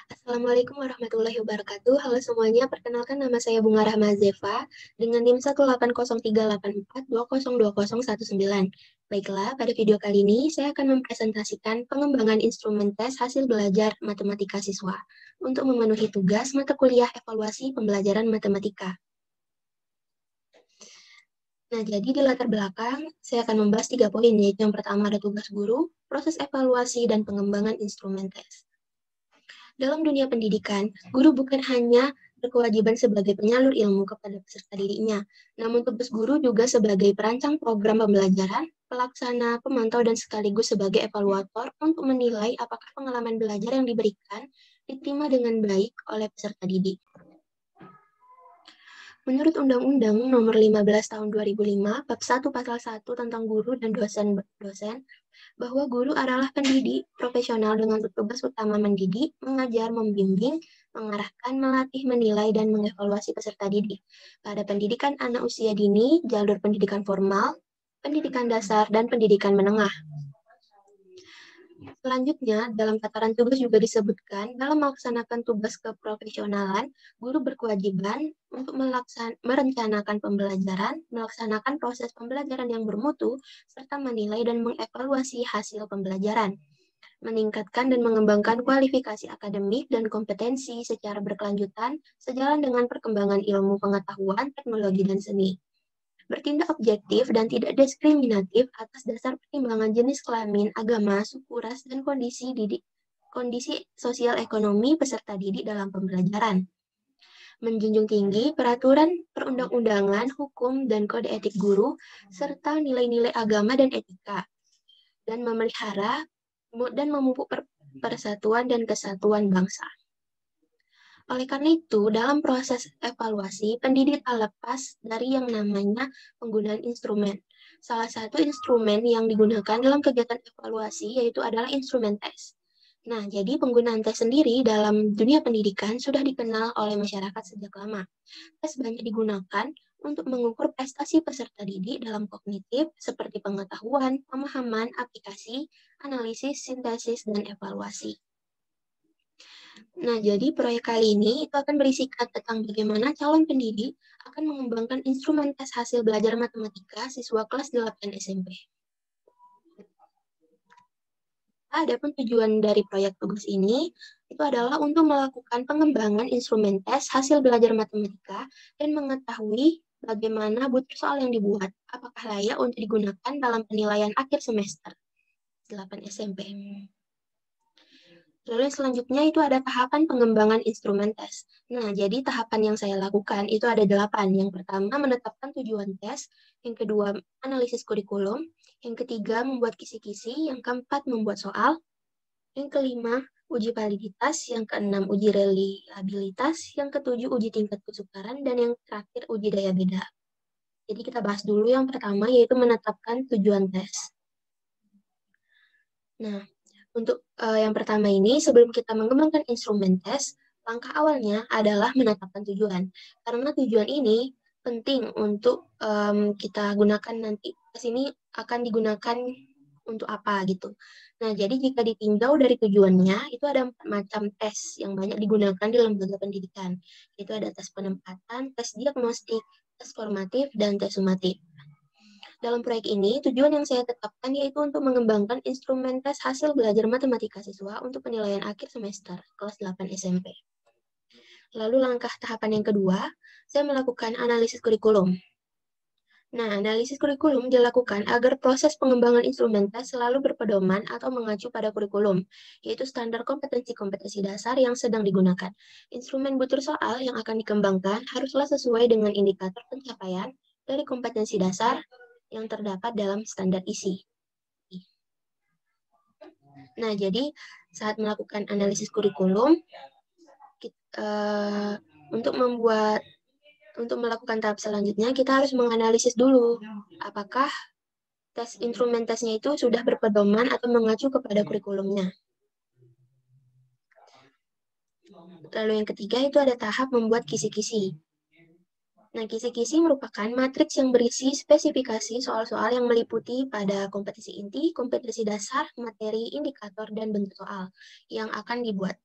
Assalamualaikum warahmatullahi wabarakatuh. Halo semuanya, perkenalkan nama saya Bunga Rahmazeva dengan NIM 1803842020119. Baiklah, pada video kali ini saya akan mempresentasikan pengembangan instrumen tes hasil belajar matematika siswa untuk memenuhi tugas mata kuliah evaluasi pembelajaran matematika. Nah, jadi di latar belakang, saya akan membahas 3 poin, yaitu yang pertama ada tugas guru, proses evaluasi, dan pengembangan instrumen tes. Dalam dunia pendidikan, guru bukan hanya berkewajiban sebagai penyalur ilmu kepada peserta didiknya, namun tugas guru juga sebagai perancang program pembelajaran, pelaksana, pemantau, dan sekaligus sebagai evaluator untuk menilai apakah pengalaman belajar yang diberikan diterima dengan baik oleh peserta didik. Menurut Undang-Undang Nomor 15 Tahun 2005, Bab 1 Pasal 1 tentang guru dan dosen, bahwa guru adalah pendidik profesional dengan tugas utama mendidik, mengajar, membimbing, mengarahkan, melatih, menilai, dan mengevaluasi peserta didik. Pada pendidikan anak usia dini, jalur pendidikan formal, pendidikan dasar, dan pendidikan menengah. Selanjutnya, dalam tataran tugas juga disebutkan, dalam melaksanakan tugas keprofesionalan, guru berkewajiban untuk merencanakan pembelajaran, melaksanakan proses pembelajaran yang bermutu, serta menilai dan mengevaluasi hasil pembelajaran, meningkatkan dan mengembangkan kualifikasi akademik dan kompetensi secara berkelanjutan sejalan dengan perkembangan ilmu pengetahuan, teknologi, dan seni. Bertindak objektif dan tidak diskriminatif atas dasar pertimbangan jenis kelamin, agama, suku, ras, dan kondisi sosial ekonomi peserta didik dalam pembelajaran. Menjunjung tinggi peraturan perundang-undangan, hukum, dan kode etik guru, serta nilai-nilai agama dan etika, dan memelihara dan memupuk persatuan dan kesatuan bangsa. Oleh karena itu, dalam proses evaluasi, pendidik tak lepas dari yang namanya penggunaan instrumen. Salah satu instrumen yang digunakan dalam kegiatan evaluasi yaitu adalah instrumen tes. Nah, jadi penggunaan tes sendiri dalam dunia pendidikan sudah dikenal oleh masyarakat sejak lama. Tes banyak digunakan untuk mengukur prestasi peserta didik dalam kognitif seperti pengetahuan, pemahaman, aplikasi, analisis, sintesis, dan evaluasi. Nah, jadi proyek kali ini itu akan berisikan tentang bagaimana calon pendidik akan mengembangkan instrumen tes hasil belajar matematika siswa kelas 8 SMP. Adapun tujuan dari proyek tugas ini itu adalah untuk melakukan pengembangan instrumen tes hasil belajar matematika dan mengetahui bagaimana butir soal yang dibuat, apakah layak untuk digunakan dalam penilaian akhir semester 8 SMP. Lalu selanjutnya itu ada tahapan pengembangan instrumen tes. Nah, jadi tahapan yang saya lakukan itu ada 8. Yang pertama, menetapkan tujuan tes. Yang kedua, analisis kurikulum. Yang ketiga, membuat kisi-kisi. Yang keempat, membuat soal. Yang kelima, uji validitas. Yang keenam, uji reliabilitas. Yang ketujuh, uji tingkat kesukaran. Dan yang terakhir, uji daya beda. Jadi kita bahas dulu yang pertama, yaitu menetapkan tujuan tes. Nah, untuk yang pertama ini, sebelum kita mengembangkan instrumen tes, langkah awalnya adalah menetapkan tujuan. Karena tujuan ini penting untuk kita gunakan nanti. Tes ini akan digunakan untuk apa gitu. Nah, jadi jika ditinjau dari tujuannya, itu ada 4 macam tes yang banyak digunakan di lembaga pendidikan. Itu ada tes penempatan, tes diagnostik, tes formatif, dan tes sumatif. Dalam proyek ini, tujuan yang saya tetapkan yaitu untuk mengembangkan instrumen tes hasil belajar matematika siswa untuk penilaian akhir semester kelas 8 SMP. Lalu langkah tahapan yang kedua, saya melakukan analisis kurikulum. Nah, analisis kurikulum dilakukan agar proses pengembangan instrumen tes selalu berpedoman atau mengacu pada kurikulum, yaitu standar kompetensi-kompetensi dasar yang sedang digunakan. Instrumen butir soal yang akan dikembangkan haruslah sesuai dengan indikator pencapaian dari kompetensi dasar yang terdapat dalam standar isi. Nah, jadi saat melakukan analisis kurikulum, untuk melakukan tahap selanjutnya, kita harus menganalisis dulu apakah instrumen tesnya itu sudah berpedoman atau mengacu kepada kurikulumnya. Lalu yang ketiga itu ada tahap membuat kisi-kisi. Nah, kisi-kisi merupakan matriks yang berisi spesifikasi soal-soal yang meliputi pada kompetisi inti, kompetisi dasar, materi, indikator, dan bentuk soal yang akan dibuat.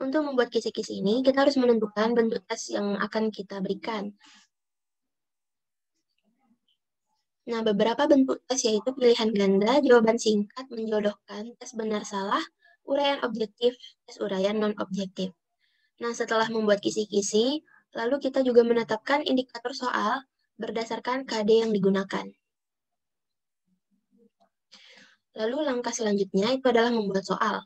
Untuk membuat kisi-kisi ini, kita harus menentukan bentuk tes yang akan kita berikan. Nah, beberapa bentuk tes yaitu pilihan ganda, jawaban singkat, menjodohkan, tes benar salah, uraian objektif, tes uraian non-objektif. Nah, setelah membuat kisi-kisi, lalu kita juga menetapkan indikator soal berdasarkan KD yang digunakan. Lalu langkah selanjutnya itu adalah membuat soal.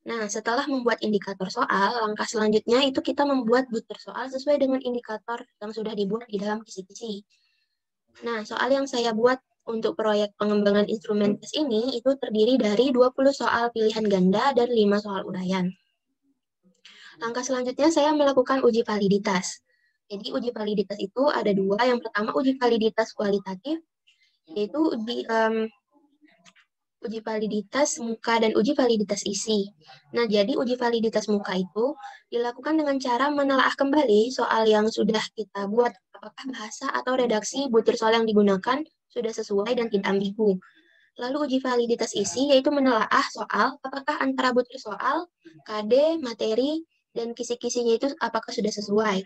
Nah, setelah membuat indikator soal, langkah selanjutnya itu kita membuat butir soal sesuai dengan indikator yang sudah dibuat di dalam kisi-kisi. Nah, soal yang saya buat untuk proyek pengembangan instrumen tes ini itu terdiri dari 20 soal pilihan ganda dan 5 soal uraian. Langkah selanjutnya saya melakukan uji validitas. Jadi uji validitas itu ada dua. Yang pertama uji validitas kualitatif, yaitu uji validitas muka dan uji validitas isi. Nah, jadi uji validitas muka itu dilakukan dengan cara menelaah kembali soal yang sudah kita buat, apakah bahasa atau redaksi butir soal yang digunakan sudah sesuai dan tidak ambigu. Lalu uji validitas isi yaitu menelaah soal apakah antara butir soal, KD, materi, dan kisi-kisinya itu apakah sudah sesuai.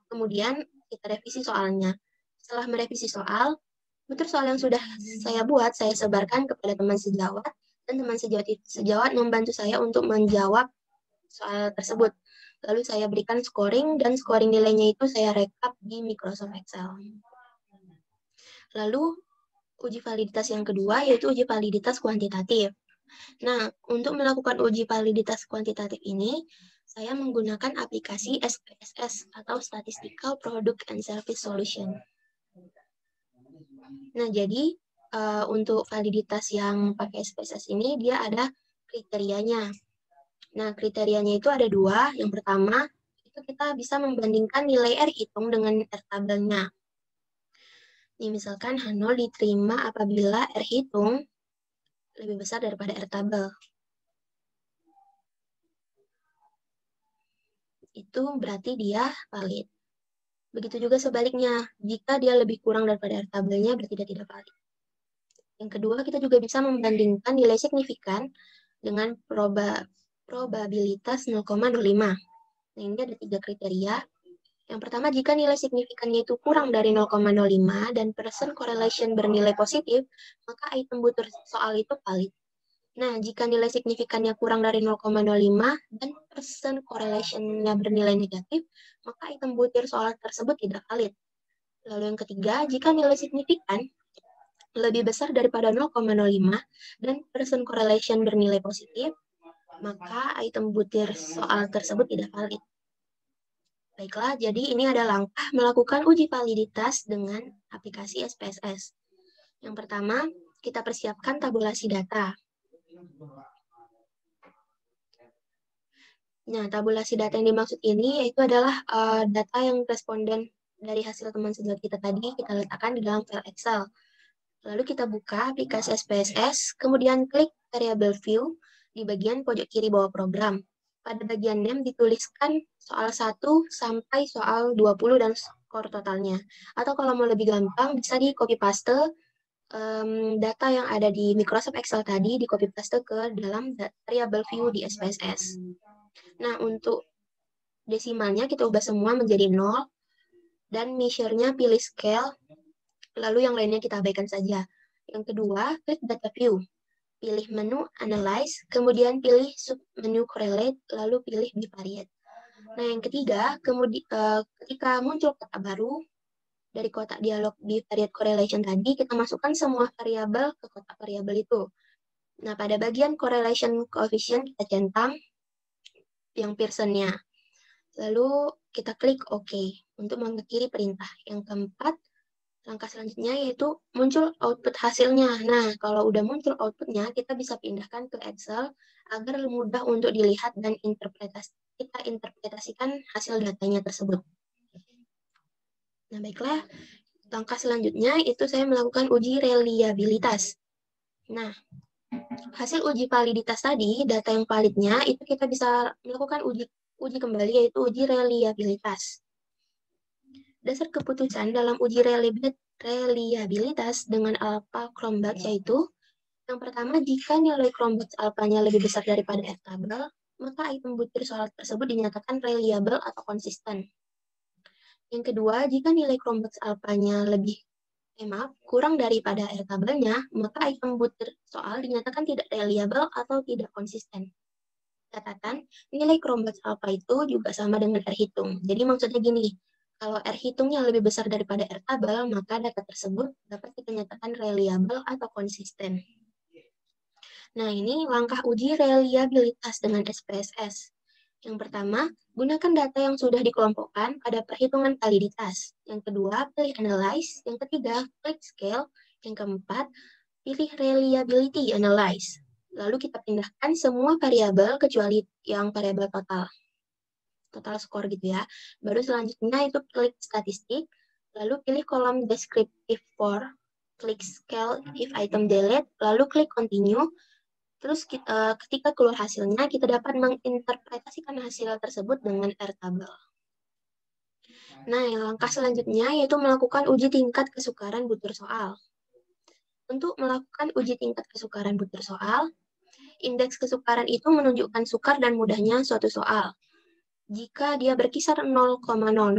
Kemudian kita revisi soalnya. Setelah merevisi soal, butir soal yang sudah saya buat, saya sebarkan kepada teman sejawat, dan teman sejawat membantu saya untuk menjawab soal tersebut. Lalu saya berikan scoring, dan scoring nilainya itu saya rekap di Microsoft Excel. Lalu, uji validitas yang kedua yaitu uji validitas kuantitatif. Nah, untuk melakukan uji validitas kuantitatif ini, saya menggunakan aplikasi SPSS atau Statistical Product and Service Solution. Nah, jadi untuk validitas yang pakai SPSS ini, dia ada kriterianya. Nah, kriterianya itu ada dua. Yang pertama, itu kita bisa membandingkan nilai R hitung dengan R tabelnya. Ini misalkan H0 diterima apabila R hitung lebih besar daripada R tabel. Itu berarti dia valid. Begitu juga sebaliknya, jika dia lebih kurang daripada R tabelnya, berarti dia tidak valid. Yang kedua, kita juga bisa membandingkan nilai signifikan dengan probabilitas 0,05. Nah, ini ada 3 kriteria. Yang pertama, jika nilai signifikannya itu kurang dari 0,05 dan percent correlation bernilai positif, maka item butir soal itu valid. Nah, jika nilai signifikannya kurang dari 0,05 dan percent correlation-nya bernilai negatif, maka item butir soal tersebut tidak valid. Lalu yang ketiga, jika nilai signifikan lebih besar daripada 0,05 dan percent correlation bernilai positif, maka item butir soal tersebut tidak valid. Baiklah, jadi ini ada langkah melakukan uji validitas dengan aplikasi SPSS. Yang pertama, kita persiapkan tabulasi data. Nah, tabulasi data yang dimaksud ini yaitu adalah data yang responden dari hasil teman sejawat kita tadi, kita letakkan di dalam file Excel. Lalu kita buka aplikasi SPSS, kemudian klik variable view di bagian pojok kiri bawah program. Pada bagian name dituliskan soal 1 sampai soal 20 dan skor totalnya. Atau kalau mau lebih gampang, bisa di copy paste data yang ada di Microsoft Excel tadi, di copy paste ke dalam variable view di SPSS. Nah, untuk desimalnya kita ubah semua menjadi 0, dan measure-nya pilih scale, lalu yang lainnya kita abaikan saja. Yang kedua, klik data view. Pilih menu analyze, kemudian pilih submenu correlate, lalu pilih bivariate. Nah, yang ketiga, ketika muncul kotak baru, dari kotak dialog bivariate correlation tadi, kita masukkan semua variabel ke kotak variabel itu. Nah, pada bagian correlation coefficient, kita centang yang Pearson-nya. Lalu kita klik OK untuk mengakhiri perintah. Yang keempat, langkah selanjutnya yaitu muncul output hasilnya. Nah, kalau udah muncul outputnya, kita bisa pindahkan ke Excel agar mudah untuk dilihat dan kita interpretasikan hasil datanya tersebut. Nah, baiklah. Langkah selanjutnya itu saya melakukan uji reliabilitas. Nah, hasil uji validitas tadi, data yang validnya, itu kita bisa melakukan uji kembali, yaitu uji reliabilitas. Dasar keputusan dalam uji reliabilitas dengan alpha Cronbach yaitu yang pertama, jika nilai Cronbach alpha-nya lebih besar daripada R tabel, maka item butir soal tersebut dinyatakan reliable atau konsisten. Yang kedua, jika nilai Cronbach alpha-nya kurang daripada R tabelnya, maka item butir soal dinyatakan tidak reliable atau tidak konsisten. Catatan, nilai Cronbach alpha itu juga sama dengan R hitung. Jadi maksudnya gini, kalau R hitungnya lebih besar daripada R tabel, maka data tersebut dapat kita nyatakan reliable atau konsisten. Nah, ini langkah uji reliabilitas dengan SPSS. Yang pertama, gunakan data yang sudah dikelompokkan pada perhitungan validitas. Yang kedua, pilih analyze. Yang ketiga, klik scale. Yang keempat, pilih reliability analyze. Lalu kita pindahkan semua variabel kecuali yang variabel total score gitu ya. Baru selanjutnya itu klik statistik, lalu pilih kolom descriptive for, klik scale if item delete, lalu klik continue. Terus ketika keluar hasilnya, kita dapat menginterpretasikan hasil tersebut dengan R tabel. Nah, langkah selanjutnya yaitu melakukan uji tingkat kesukaran butir soal. Untuk melakukan uji tingkat kesukaran butir soal, indeks kesukaran itu menunjukkan sukar dan mudahnya suatu soal. Jika dia berkisar 0,00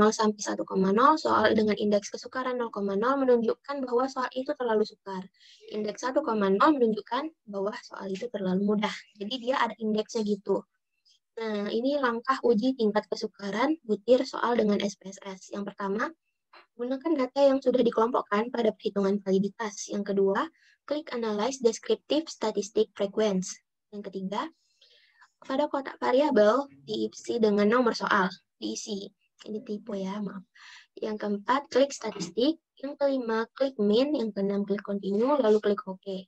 sampai 1,0, soal dengan indeks kesukaran 0,0 menunjukkan bahwa soal itu terlalu sukar. Indeks 1,0 menunjukkan bahwa soal itu terlalu mudah. Jadi dia ada indeksnya gitu. Nah, ini langkah uji tingkat kesukaran butir soal dengan SPSS. Yang pertama, gunakan data yang sudah dikelompokkan pada perhitungan validitas. Yang kedua, klik Analyze Descriptive Statistic Frequency. Yang ketiga, pada kotak variabel diisi dengan nomor soal, diisi. Ini tipe ya, maaf. Yang keempat, klik statistik. Yang kelima, klik min. Yang keenam, klik continue, lalu klik OK.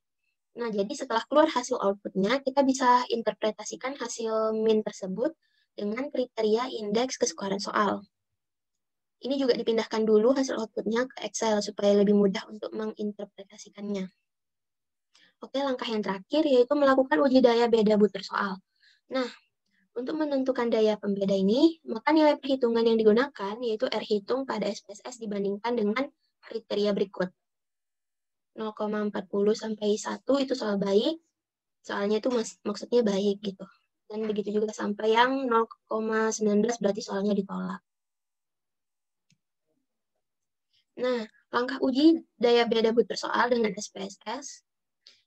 Nah, jadi setelah keluar hasil outputnya, kita bisa interpretasikan hasil min tersebut dengan kriteria indeks kesukaran soal. Ini juga dipindahkan dulu hasil outputnya ke Excel supaya lebih mudah untuk menginterpretasikannya. Oke, langkah yang terakhir yaitu melakukan uji daya beda butir soal. Nah, untuk menentukan daya pembeda ini, maka nilai perhitungan yang digunakan yaitu R hitung pada SPSS dibandingkan dengan kriteria berikut. 0,40 sampai 1 itu soal baik, soalnya itu maksudnya baik gitu. Dan begitu juga sampai yang 0,19 berarti soalnya ditolak. Nah, langkah uji daya beda butir soal dengan SPSS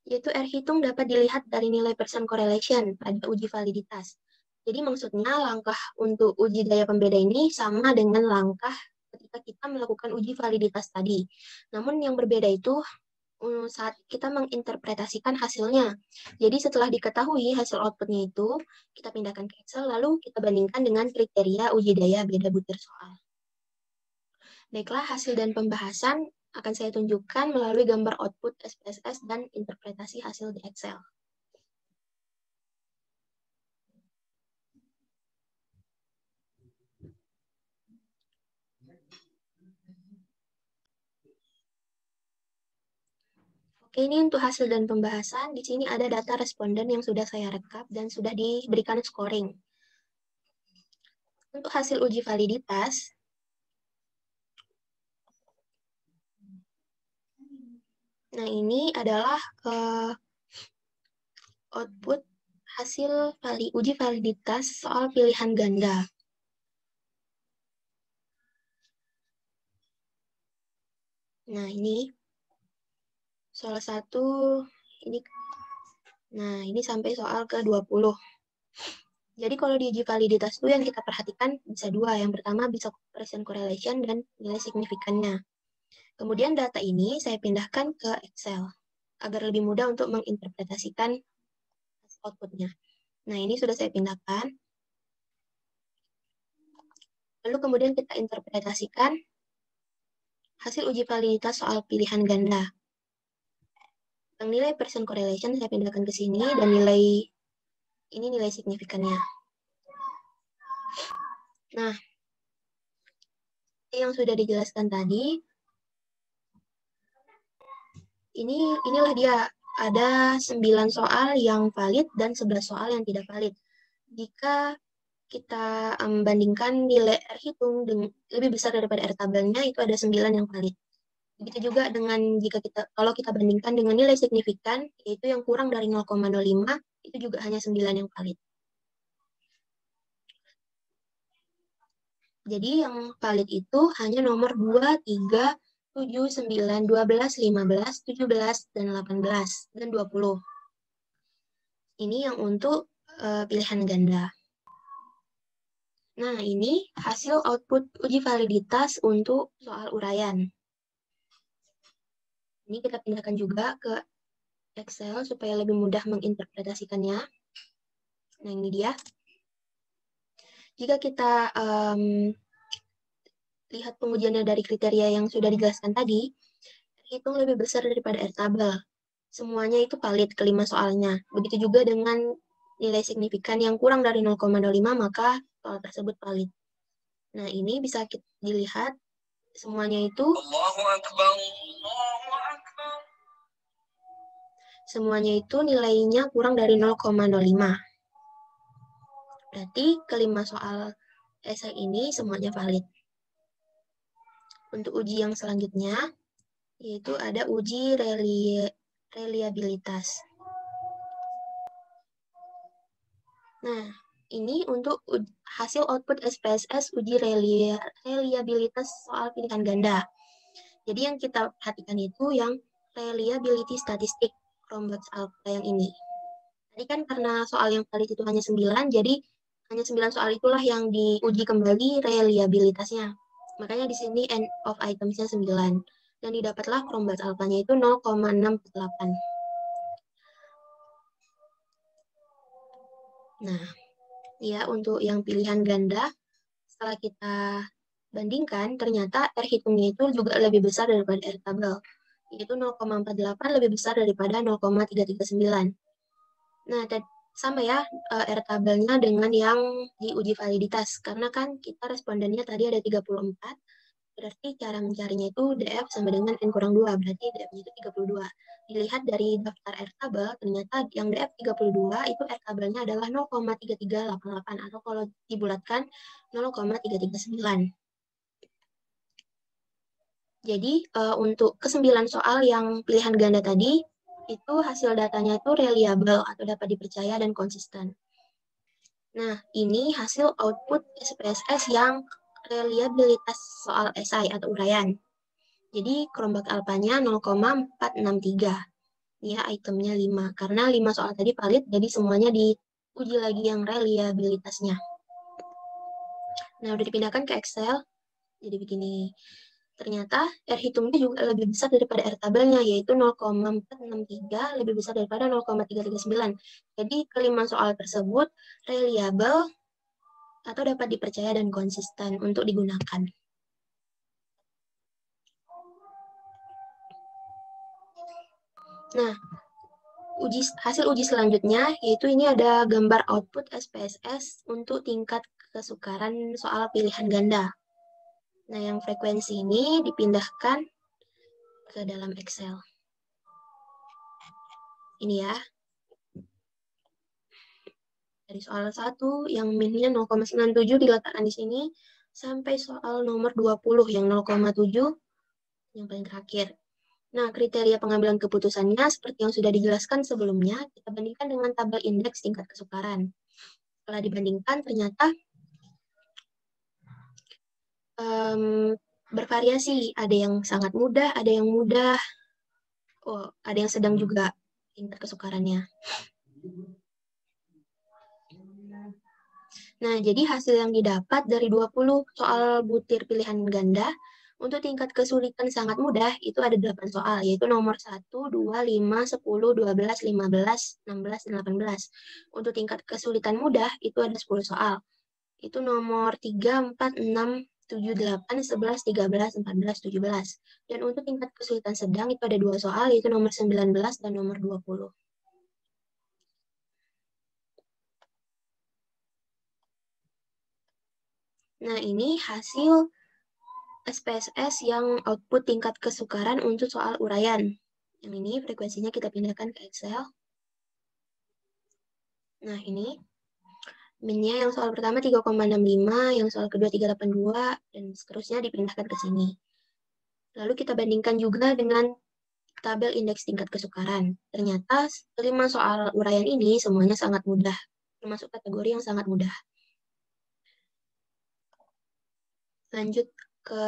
yaitu R hitung dapat dilihat dari nilai percent correlation pada uji validitas. Jadi maksudnya langkah untuk uji daya pembeda ini sama dengan langkah ketika kita melakukan uji validitas tadi. Namun yang berbeda itu saat kita menginterpretasikan hasilnya. Jadi setelah diketahui hasil outputnya itu, kita pindahkan ke Excel lalu kita bandingkan dengan kriteria uji daya beda butir soal. Baiklah, hasil dan pembahasan akan saya tunjukkan melalui gambar output SPSS dan interpretasi hasil di Excel. Oke, ini untuk hasil dan pembahasan. Di sini ada data responden yang sudah saya rekap dan sudah diberikan scoring. Untuk hasil uji validitas, nah ini adalah output hasil uji validitas soal pilihan ganda. Nah, ini salah satu ini. Nah, ini sampai soal ke-20. Jadi kalau di uji validitas itu yang kita perhatikan bisa dua. Yang pertama bisa percent correlation dan nilai signifikannya. Kemudian data ini saya pindahkan ke Excel agar lebih mudah untuk menginterpretasikan outputnya. Nah, ini sudah saya pindahkan. Lalu kemudian kita interpretasikan hasil uji validitas soal pilihan ganda. Yang nilai percent correlation saya pindahkan ke sini dan ini nilai signifikannya. Nah, yang sudah dijelaskan tadi, inilah dia. Ada 9 soal yang valid dan 11 soal yang tidak valid. Jika kita bandingkan nilai R hitung lebih besar daripada R tabelnya, itu ada 9 yang valid. Begitu juga dengan kalau kita bandingkan dengan nilai signifikan, yaitu yang kurang dari 0,05, itu juga hanya 9 yang valid. Jadi yang valid itu hanya nomor 2, 3, 7, 9, 12, 15, 17, dan 18, dan 20. Ini yang untuk pilihan ganda. Nah, ini hasil output uji validitas untuk soal uraian. Ini kita pindahkan juga ke Excel supaya lebih mudah menginterpretasikannya. Nah, ini dia. Jika kita lihat pengujiannya dari kriteria yang sudah dijelaskan tadi, hitung lebih besar daripada R tabel. Semuanya itu valid kelima soalnya. Begitu juga dengan nilai signifikan yang kurang dari 0,05, maka soal tersebut valid. Nah, ini bisa dilihat semuanya itu nilainya kurang dari 0,05. Berarti kelima soal esai ini semuanya valid. Untuk uji yang selanjutnya, yaitu ada uji reliabilitas. Nah, ini untuk hasil output SPSS uji reliabilitas soal pilihan ganda. Jadi yang kita perhatikan itu yang reliability statistik Cronbach's alpha yang ini. Tadi kan karena soal yang valid itu hanya 9, jadi hanya 9 soal itulah yang diuji kembali reliabilitasnya. Makanya di sini end of items-nya 9. Dan didapatlah Cronbach's alpha-nya itu 0,648. Nah, ya untuk yang pilihan ganda, setelah kita bandingkan, ternyata R hitungnya itu juga lebih besar daripada R tabel, yaitu 0,48 lebih besar daripada 0,339. Nah, sama ya R tabelnya dengan yang diuji validitas, karena kan kita respondennya tadi ada 34, berarti cara mencarinya itu DF sama dengan N kurang 2, berarti DF-nya itu 32. Dilihat dari daftar R tabel, ternyata yang DF 32 itu R tabelnya adalah 0,3388, atau kalau dibulatkan 0,339. Jadi untuk ke-9 soal yang pilihan ganda tadi, itu hasil datanya itu reliable atau dapat dipercaya dan konsisten. Nah, ini hasil output SPSS yang reliabilitas soal esai atau uraian. Jadi Cronbach alpha-nya 0,463. Ya, itemnya 5. Karena 5 soal tadi valid, jadi semuanya diuji lagi yang reliabilitasnya. Nah, udah dipindahkan ke Excel. Jadi begini. Ternyata R hitungnya juga lebih besar daripada R tabelnya, yaitu 0,463 lebih besar daripada 0,339. Jadi kelima soal tersebut reliable atau dapat dipercaya dan konsisten untuk digunakan. Nah, hasil uji selanjutnya, yaitu ini ada gambar output SPSS untuk tingkat kesukaran soal pilihan ganda. Nah, yang frekuensi ini dipindahkan ke dalam Excel. Ini ya. Dari soal 1 yang minnya 0,97 diletakkan di sini, sampai soal nomor 20 yang 0,7 yang paling terakhir. Nah, kriteria pengambilan keputusannya seperti yang sudah dijelaskan sebelumnya, kita bandingkan dengan tabel indeks tingkat kesukaran. Setelah dibandingkan, ternyata bervariasi. Ada yang sangat mudah, ada yang mudah, ada yang sedang juga tingkat kesukarannya. Nah, jadi hasil yang didapat dari 20 soal butir pilihan ganda, untuk tingkat kesulitan sangat mudah, itu ada 8 soal, yaitu nomor 1, 2, 5, 10, 12, 15, 16, dan 18. Untuk tingkat kesulitan mudah, itu ada 10 soal. Itu nomor 3, 4, 6, 7, 8, 11, 13, 14, 17. Dan untuk tingkat kesulitan sedang, itu ada 2 soal, yaitu nomor 19 dan nomor 20. Nah, ini hasil SPSS yang output tingkat kesukaran untuk soal uraian. Yang ini frekuensinya kita pindahkan ke Excel. Nah, ini. Min-nya yang soal pertama 3,65, yang soal kedua 3,82, dan seterusnya dipindahkan ke sini. Lalu kita bandingkan juga dengan tabel indeks tingkat kesukaran. Ternyata 5 soal uraian ini semuanya sangat mudah, termasuk kategori yang sangat mudah. Lanjut ke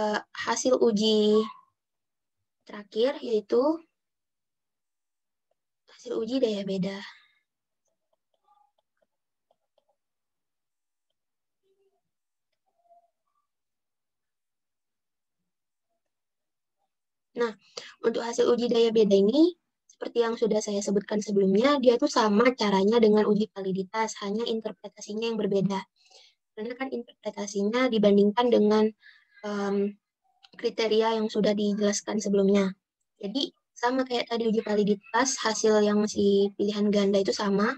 hasil uji terakhir, yaitu hasil uji daya beda. Nah, untuk hasil uji daya beda ini, seperti yang sudah saya sebutkan sebelumnya, dia tuh sama caranya dengan uji validitas, hanya interpretasinya yang berbeda. Karena kan interpretasinya dibandingkan dengan kriteria yang sudah dijelaskan sebelumnya. Jadi, sama kayak tadi uji validitas, hasil yang si pilihan ganda itu sama.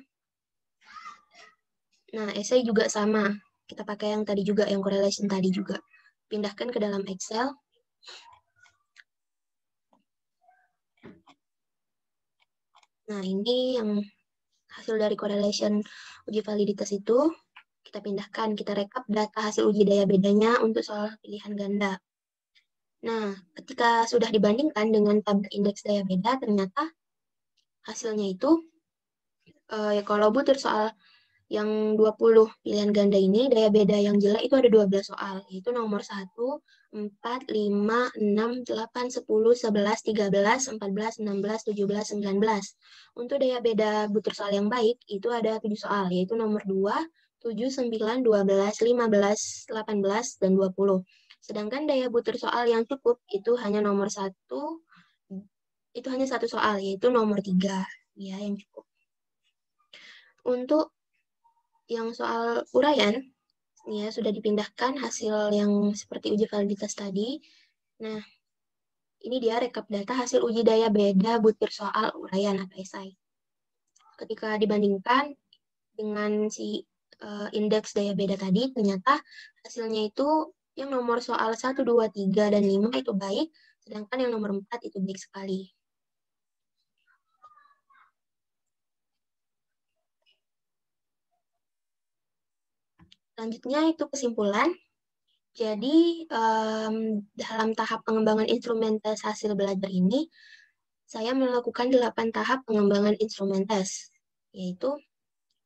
Nah, esai juga sama. Kita pakai yang tadi juga, yang correlation tadi juga. Pindahkan ke dalam Excel. Nah, ini yang hasil dari correlation uji validitas itu. Kita pindahkan, kita rekap data hasil uji daya bedanya untuk soal pilihan ganda. Nah, ketika sudah dibandingkan dengan tabel indeks daya beda, ternyata hasilnya itu, kalau butir soal yang 20 pilihan ganda ini, daya beda yang jelek itu ada 12 soal, yaitu nomor 1, 4, 5, 6, 8, 10, 11, 13, 14, 16, 17, 19. Untuk daya beda butir soal yang baik, itu ada 7 soal, yaitu nomor 2, 7, 9, 12, 15, 18, dan 20. Sedangkan daya butir soal yang cukup itu hanya nomor 1, itu hanya 1 soal, yaitu nomor 3, ya, yang cukup. Untuk yang soal uraian, ya sudah dipindahkan hasil yang seperti uji validitas tadi. Nah, ini dia rekap data hasil uji daya beda butir soal uraian atau esai. Ketika dibandingkan dengan si indeks daya beda tadi, ternyata hasilnya itu yang nomor soal 1, 2, 3, dan 5 itu baik, sedangkan yang nomor 4 itu baik sekali. Selanjutnya itu kesimpulan. Jadi, dalam tahap pengembangan instrumen tes hasil belajar ini, saya melakukan 8 tahap pengembangan instrumen tes, yaitu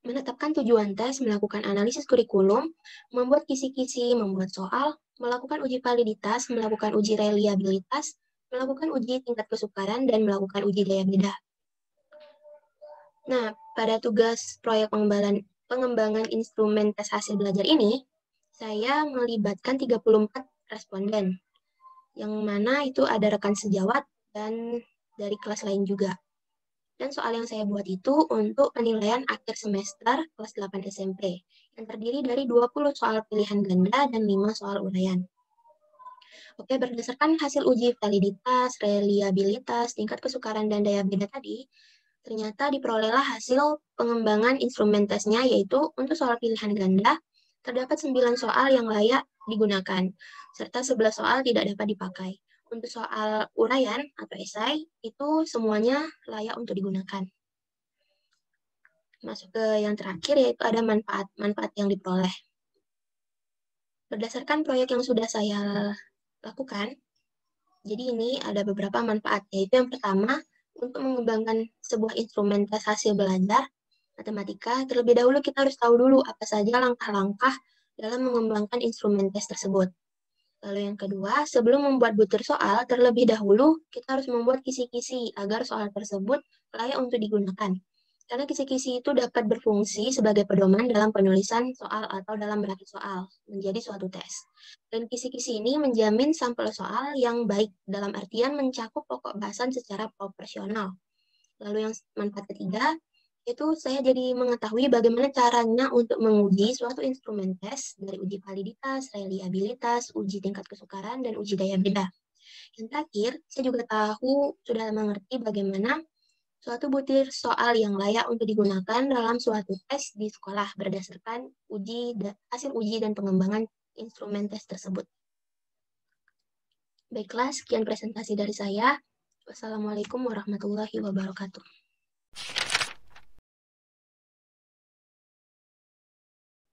menetapkan tujuan tes, melakukan analisis kurikulum, membuat kisi-kisi, membuat soal, melakukan uji validitas, melakukan uji reliabilitas, melakukan uji tingkat kesukaran, dan melakukan uji daya beda. Nah, pada tugas proyek pengembangan instrumen tes hasil belajar ini, saya melibatkan 34 responden, yang mana itu ada rekan sejawat dan dari kelas lain juga. Dan soal yang saya buat itu untuk penilaian akhir semester kelas 8 SMP, yang terdiri dari 20 soal pilihan ganda dan 5 soal uraian. Oke, berdasarkan hasil uji validitas, reliabilitas, tingkat kesukaran, dan daya beda tadi, ternyata diperolehlah hasil pengembangan instrumen tesnya, yaitu untuk soal pilihan ganda, terdapat 9 soal yang layak digunakan, serta 11 soal tidak dapat dipakai. Untuk soal uraian atau esai, itu semuanya layak untuk digunakan. Masuk ke yang terakhir, yaitu ada manfaat yang diperoleh. Berdasarkan proyek yang sudah saya lakukan, jadi ini ada beberapa manfaat, yaitu yang pertama, untuk mengembangkan sebuah instrumen tes hasil belajar matematika, terlebih dahulu kita harus tahu dulu apa saja langkah-langkah dalam mengembangkan instrumen tes tersebut. Lalu yang kedua, sebelum membuat butir soal, terlebih dahulu kita harus membuat kisi-kisi agar soal tersebut layak untuk digunakan. Karena kisi-kisi itu dapat berfungsi sebagai pedoman dalam penulisan soal atau dalam berakit soal menjadi suatu tes. Dan kisi-kisi ini menjamin sampel soal yang baik dalam artian mencakup pokok bahasan secara proporsional. Lalu yang manfaat ketiga, itu saya jadi mengetahui bagaimana caranya untuk menguji suatu instrumen tes dari uji validitas, reliabilitas, uji tingkat kesukaran, dan uji daya beda. Yang terakhir, saya juga sudah mengerti bagaimana suatu butir soal yang layak untuk digunakan dalam suatu tes di sekolah berdasarkan hasil uji dan pengembangan instrumen tes tersebut. Baiklah, sekian presentasi dari saya. Wassalamualaikum warahmatullahi wabarakatuh.